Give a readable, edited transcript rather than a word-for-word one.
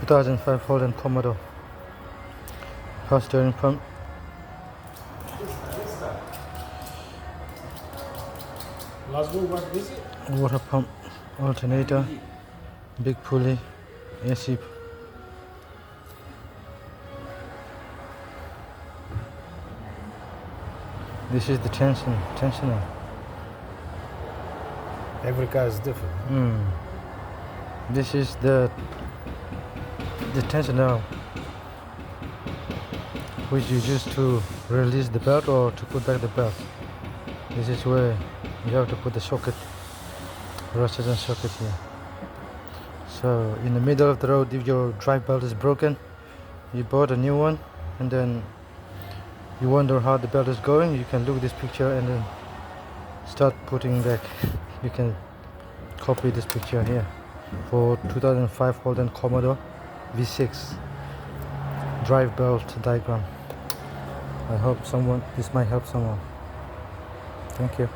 2005 Holden Commodore. Power steering pump. Water pump, alternator, big pulley, AC. This is the tensioner. Every car is different. This is the tensioner, which you use to release the belt or to put back the belt. This is where you have to put the socket, ratchet and socket here. So in the middle of the road, if your drive belt is broken, you bought a new one, and then you wonder how the belt is going, you can look at this picture and then start putting back. You can copy this picture here for 2005 Holden Commodore V6 drive belt diagram. I hope this might help someone. Thank you.